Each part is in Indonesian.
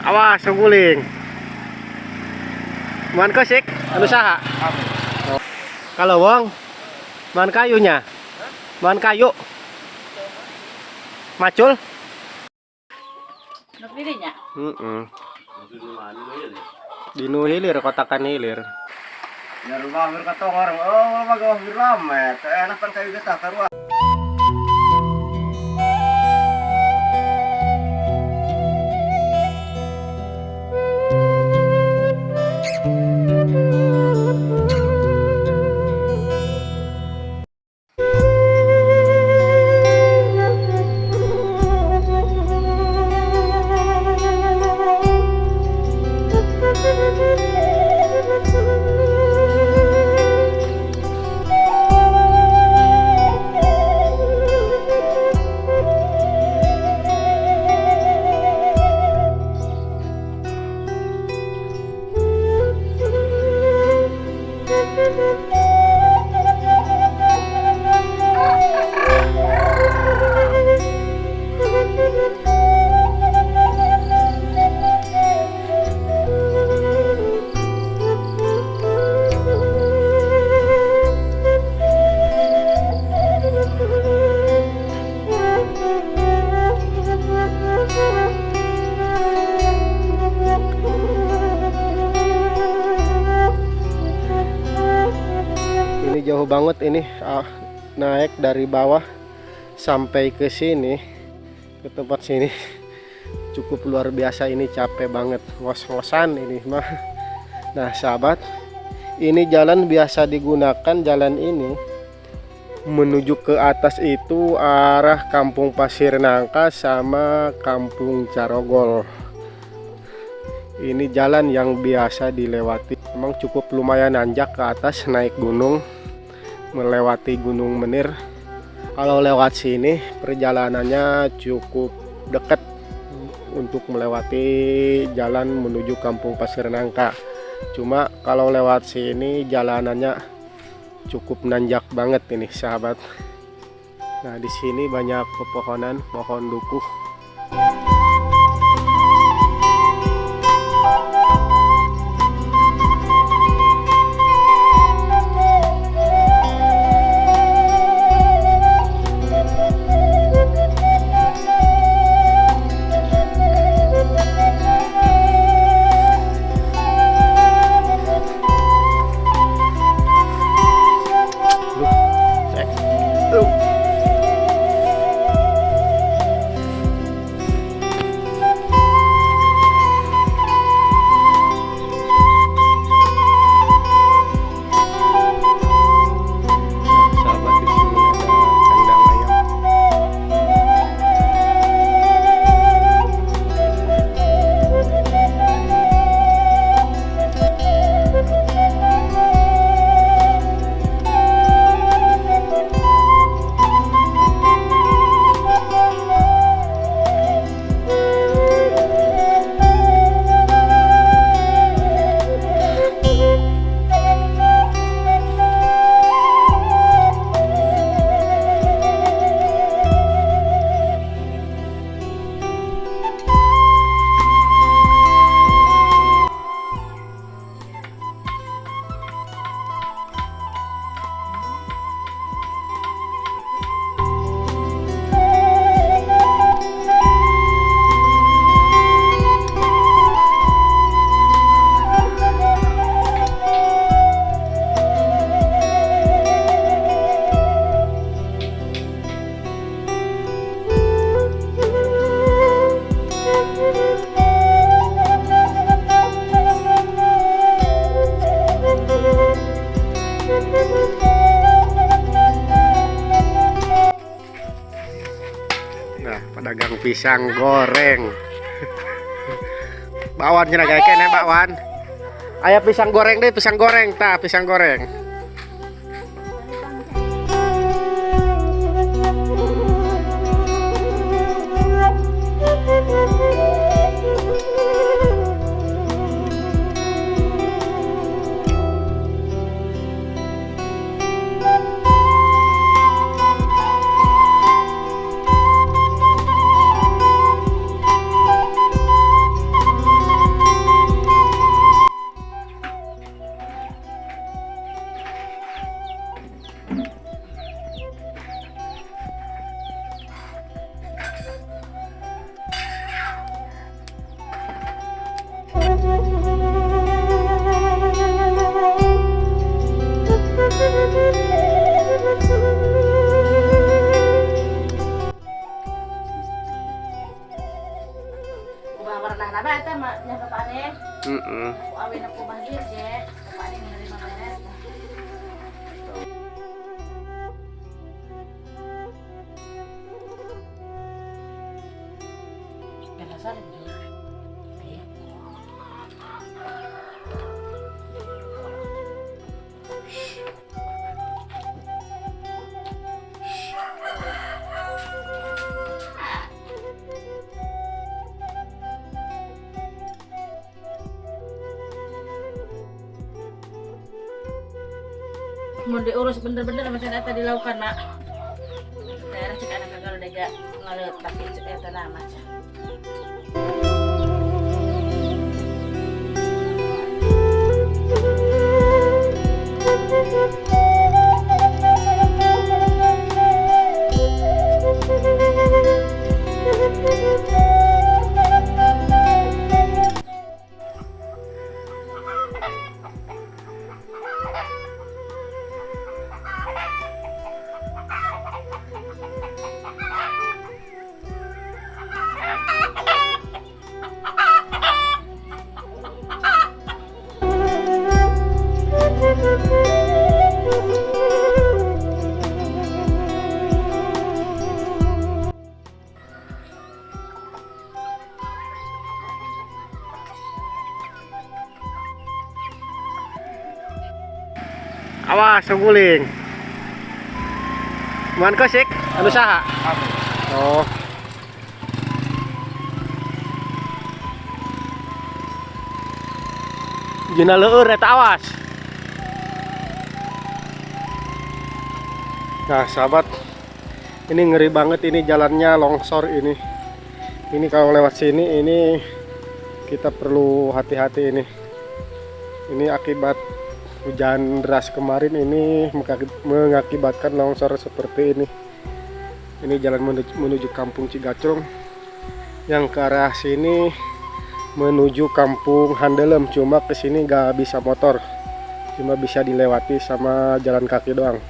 Awas guling. Man kesik anu saha? Oh. Kalau wong man kayunya. Man kayu. Macul. Nuk dirinya. Dinu hilir kotakan hilir. Ya rumah hampir katong orang. Oh, magawa hampir lama. Enak kan kayu kita karuan. Jauh banget ini, naik dari bawah sampai ke sini, ke tempat sini cukup luar biasa. Ini capek banget, ngos-ngosan ini mah. Nah sahabat, ini jalan biasa digunakan, jalan ini menuju ke atas itu arah Kampung Pasir Nangka sama Kampung Carogol. Ini jalan yang biasa dilewati, memang cukup lumayan nanjak ke atas, naik gunung, melewati Gunung Menir. Kalau lewat sini perjalanannya cukup dekat untuk melewati jalan menuju Kampung Pasir Nangka. Cuma kalau lewat sini jalanannya cukup nanjak banget ini sahabat. Nah di sini banyak pepohonan, pohon dukuh. Pedagang pisang goreng. Bakwan cenah kayak kene bakwan. Aya pisang goreng deh, pisang goreng tah, pisang goreng. warna nama eta mah nya panen. Heeh. Aku awin aku bahir je. Panen menerima beres. Kana salin je. Mau diurus bener-bener macam eta dilakukan nak. Daerah cek anak kalau dega ngalut pakai cek eta nama. Awas guling. Man kosek anu saha? Oh. Jina leueur eta awas. Nah, sahabat. Ini ngeri banget ini jalannya longsor ini. Ini kalau lewat sini ini kita perlu hati-hati ini. Ini akibat hujan deras kemarin ini mengakibatkan longsor seperti ini. Ini jalan menuju kampung Cigacrung yang ke arah sini menuju kampung Handelem, cuma ke sini gak bisa motor, cuma bisa dilewati sama jalan kaki doang.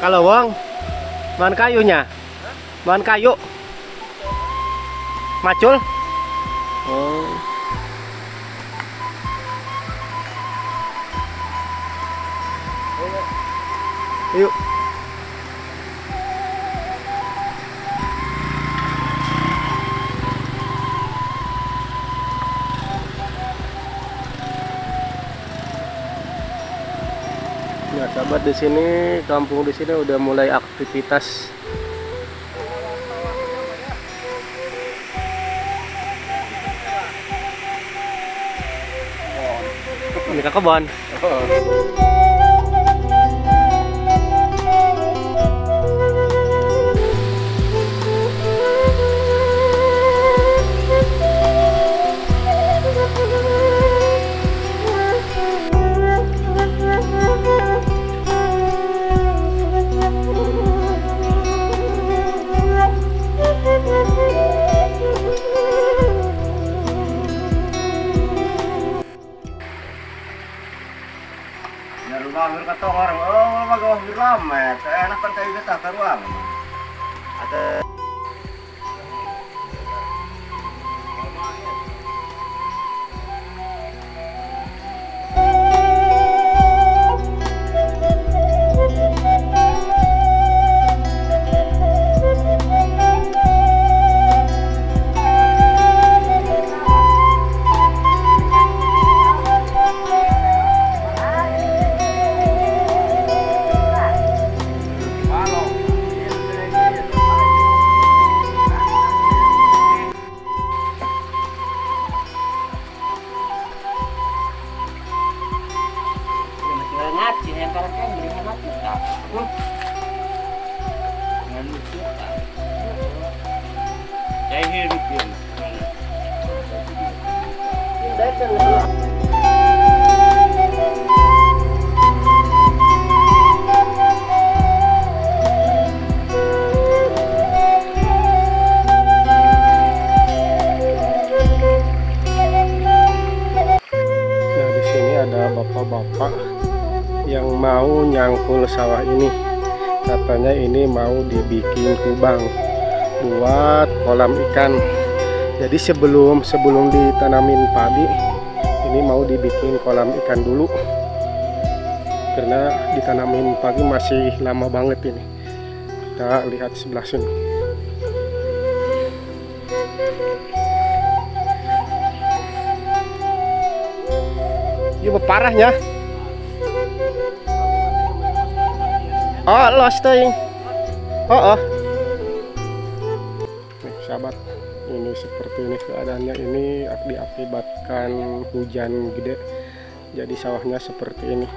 Kalau Wong, bahan kayunya, bahan kayu, macul. Oh. Yuk. Nah, sahabat, di sini kampung di sini udah mulai aktivitas. Ini ke kebun. Rumah kata orang, oh magawa ramet, enak kan kayu kita ke ruang. Ada full sawah ini. Katanya ini mau dibikin kubang buat kolam ikan. Jadi sebelum ditanamin padi, ini mau dibikin kolam ikan dulu. Karena ditanamin pagi masih lama banget ini. Kita lihat sebelah sini. Ini parahnya. Oh, lost ting. Oh. Nih, sahabat, ini seperti ini keadaannya. Ini diakibatkan hujan gede. Jadi sawahnya seperti ini.